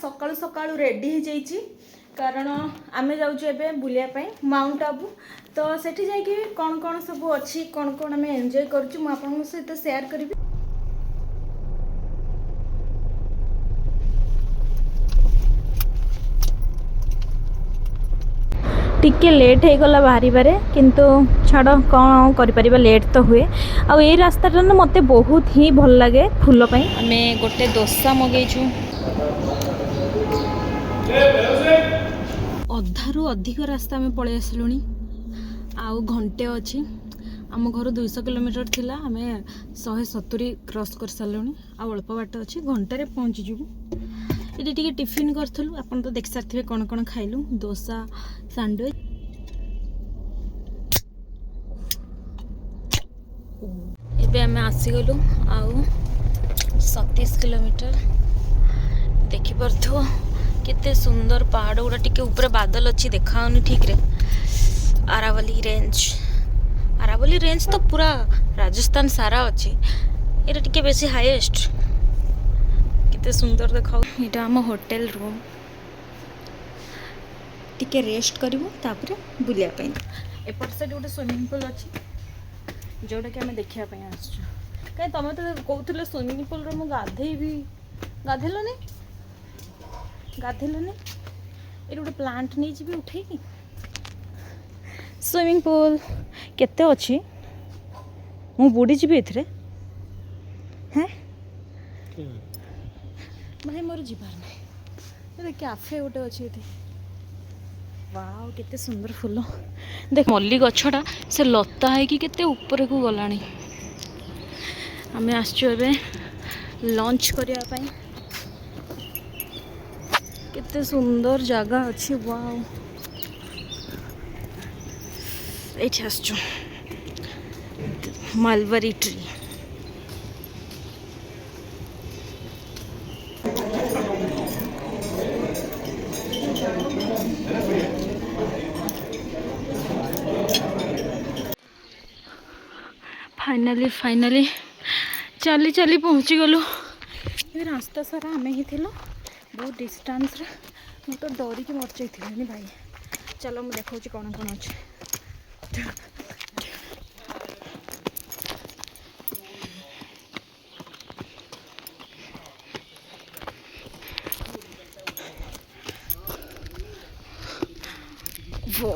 सकाळू सकाळू ready हो जाइए कारण आमे जाऊँ एवं बुलायापी माउंट आबू तो सेठी जाकि कौन कौन सब अच्छी कौन कौन आम एंजॉय करूँ मुझे सहित शेयर करी। टिके लेट हो गला बाहर किंतु छाड़ कौन कर लेट तो हुए आ ये रास्ता ना मत बहुत ही भल लगे फूल आम गोटे डोसा मगेचु अधारू अधिक रास्ता आम पलि आसलु आउ घंटे अच्छी आम घर 200 किलोमीटर थिला आम 170 क्रॉस कर सारूँ आ अल्प बाट अच्छी घंटे पहुँचीजु। ये टिके टिफिन करूँ आपन तो देख सारे कौन कौन खाइलु डोसा सैंडविच एबे आम आसीगलु आउ 37 किलोमीटर देखी पार्थो केते सुंदर पहाड़ गुड़ा टिके ऊपर बादल अच्छी देखाऊनी ठीक रे। आरावली रेंज तो पूरा राजस्थान सारा अच्छी ये टिके बेसी हाईएस्ट केते सुंदर देखाऊ। ये आम होटल रूम टिके रेस्ट करूँ तापर बुलिया एपट साइड गोटे स्विमिंग पूल अच्छी जोटा कि आम देखापी आस कहीं तुम तो कहते स्विमिंग पूल रे गाधेबी गाधेलनि ये गोटे प्लांट नहीं जी उठे स्विमिंग पूल केते अच्छी मु बुड़ी जी एथरे हैं भाई मोर जीवार नहीं कैफे गोटे अच्छी ये वाव केते सुंदर फूल देख मल्ली गछटा से लता है कि केते ऊपर को गलानी आमे आसचु एबे लंच करिया पई केते सुंदर जगह अच्छी वाव एठी आसचु मलबरी ट्री फाइनली चली चली पहुँची गलु ये रास्ता सारा आमे ही थिलो बहुत डिस्टेंस रे मु तो डरी के मर जाइथिनी भाई। चलो मु देखौ छी कोन कोन अछि वो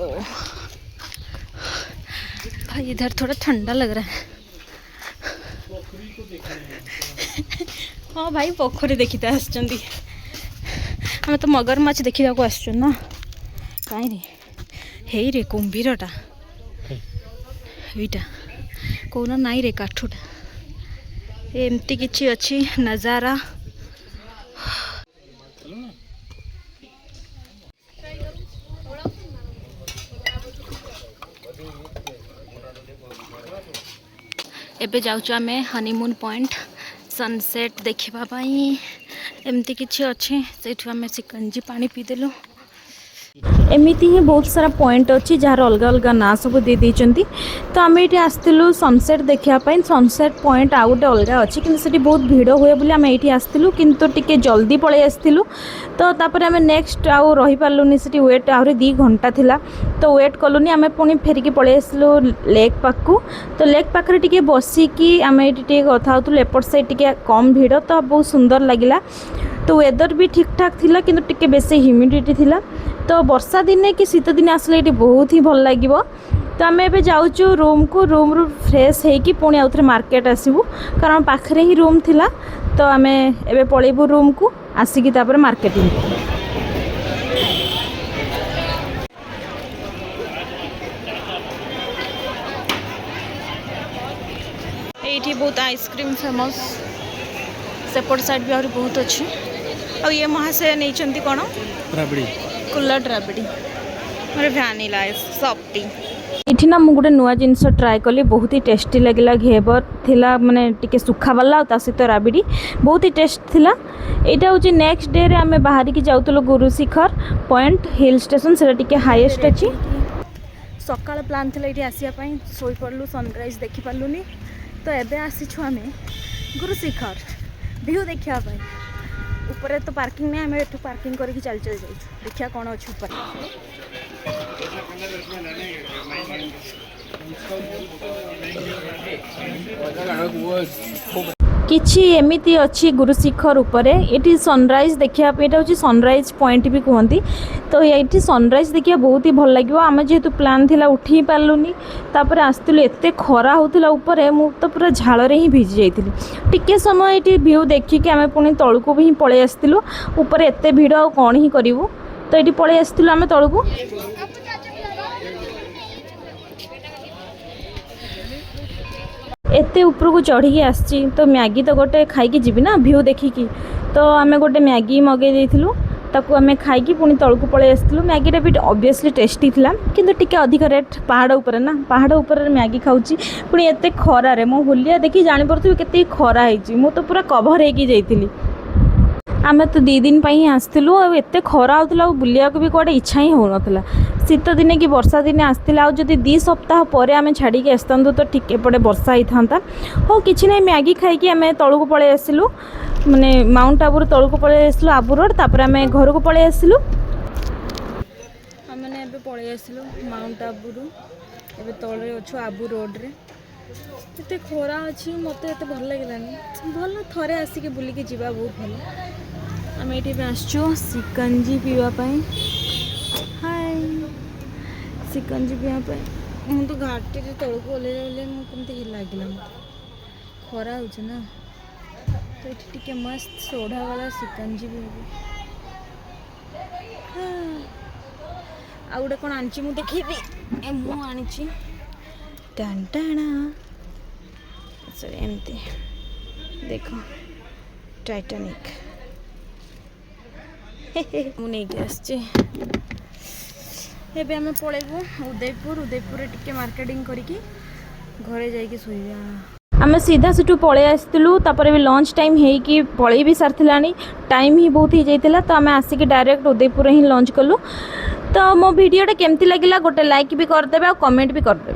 भाई इधर थोड़ा ठंडा लग रहा है। हाँ भाई पोखरी देखी आसचंदी आम तो मगरमाछ देखा को आसचन ना कहीं रे हे रे कुंभीरटा यहीटा कौन नाई रे काठुटा एमती किछि अच्छी नजारा एबे जाउछु आमे हनीमून पॉइंट सनसेट देखा एमती किछि अच्छे से आम सिकंजी पानी पीदेलु एमती ही बहुत सारा पॉइंट अच्छी जार अलग अलग ना सब दे देइचंती तो आम ये आसलु सनसेट देखापी सनसेट पॉइंट आउ गोटे अलग अच्छी कि बहुत भिड़ हुए बोली आम ये आसलु किंतु टिके जल्दी पलि आसलु तो तापर आम नेक्स्ट आउ रही पार्लुनी से वेट आहरी 2 घंटा थिला तो वेट कलुनी आम पुणी फेरिकी पलि आसलु लेक पाखु तो लेक पाखे टिके बसिकी आम ये कथा होतु एपट साइड टिके कम भिड़ तो बहुत सुंदर लगिला तो वेदर भी ठीक ठाक थिला किंतु टिके बेसी ह्यूमिडिटी थिला तो वर्षा दिने कि शीत दिन आसले ये बहुत ही भल लगे। तो आम एबे जाऊँ रूम को रूम रू फ्रेश होगी पुणी आउ थे मार्केट आसबू कारण पाखरे ही रूम थिला तो आम एबे पलैबू रूम को आसिकी तापर मार्केटिंग ये बहुत आइसक्रीम फेमस सेपट साइड भी बहुत अच्छी और ये महाशय नहीं कौन राबड़ी कुल्लड राबड़ी मेरे वैनिला सॉफ्टी इठी ना मुझे गोटे नुआ जिनस ट्राए कली बहुत ही टेस्टी लगिला घेबर थिला माने टिके सुखा वाला ता सहित राबड़ी बहुत ही टेस्ट थिला। एटा होची नेक्स्ट डे रे आमे बाहर की जाउतलो Guru Shikhar point hill station सेटा टिके हाईएस्ट अछि सकाळ प्लान थिला इठी आसिया पई सोई पड़लु सनराइज देखि पालुनी तो एबे आसी छु आमे गुरु शिखर व्यू देखिया पई ऊपर तो पार्किंग नहीं आम एठू पार्किंग करके चल चल जाइए देखिए कौन अच्छे ऊपर किछि एमिति अच्छी गुरु शिखर उपरे ये सनराइज देखा यहाँ हूँ सनराइज पॉइंट भी कहती तो ये सनराइज देखा बहुत ही भल लगे आम जेहेतु प्लान थिला उठी पार्लुनी तापर आसलु एत खरा होता उपरे मु तो पूरा झाड़े ही भिजी जाइली टिके समय ये व्यू देखिकी आम पुणी तलू भी पलि आसलु ऊपर एत भिड़ आ कौन ही करूँ तो ये पलि आसलु आम तलू एते उपरको चढ़ी आसी तो मैगी तो गोटे खाई जी ना व्यू देखिकी तो आम गोटे मैगी मगे देलु ताकू आम खाई पुणी तलू पलि आसलु मैगीटा भी ऑब्वियसली टेस्टी थिला किंतु टिके अधिक रेट पहाड़ ऊपर ना पहाड़ ऊपर मैगी खाऊची पुणी एते खरारे मो होलिया देखी जानी पड़थि केते खरा होईची मु तो पूरा कवर होगी जाइली आम तो 2 दिन ही आसलु एत खरा होता बुलिया भी कौटे इच्छा ही हो नाला शीत दिने कि वर्षा दिने आसला आदि 2 सप्ताह पर आम छाड़ी आसतु तो ठीक एपटे वर्षा ही था हो कि ना मैगी खाई आम तलू पलि आसलु माने माउंट आबू तलू पलि आसलु आबू रोड तापर आम घर को पलि आसलु मैंने पलि आसलु माउंट आबू एबे तले अच्छु आबू रोड रे एते खरा अच्छी मत एत भल लगे भल थरे आसिक बुलिकी जीवा बहुत भल आम ये आसचु सिकंजी पीवाई हाय सिकंजी पीवाई मुझे तो घाटी तलू ओल्ले कमी लगे खरा हो ना तो ये टिके मस्त सोढ़ा वाला सिकंजी भी आ गोटे कौन आनी मुझे देखी मु आनी टाणा सॉरी एमती देखो टाइटानिक मुझे एबे आम पलैबू उदयपुर टिके मार्केटिंग करिकी घरे जाइए शोइबा आम सीधा सेठू पलि आसलु भी लंच टाइम होगी पलि भी सारी टाइम ही बहुत हो जाता तो आम आसिक डायरेक्ट उदयपुर ही लंच कलु तो मो वीडियोटा केमती लगिला गोटे लाइक भी करदे और कमेंट भी करदे।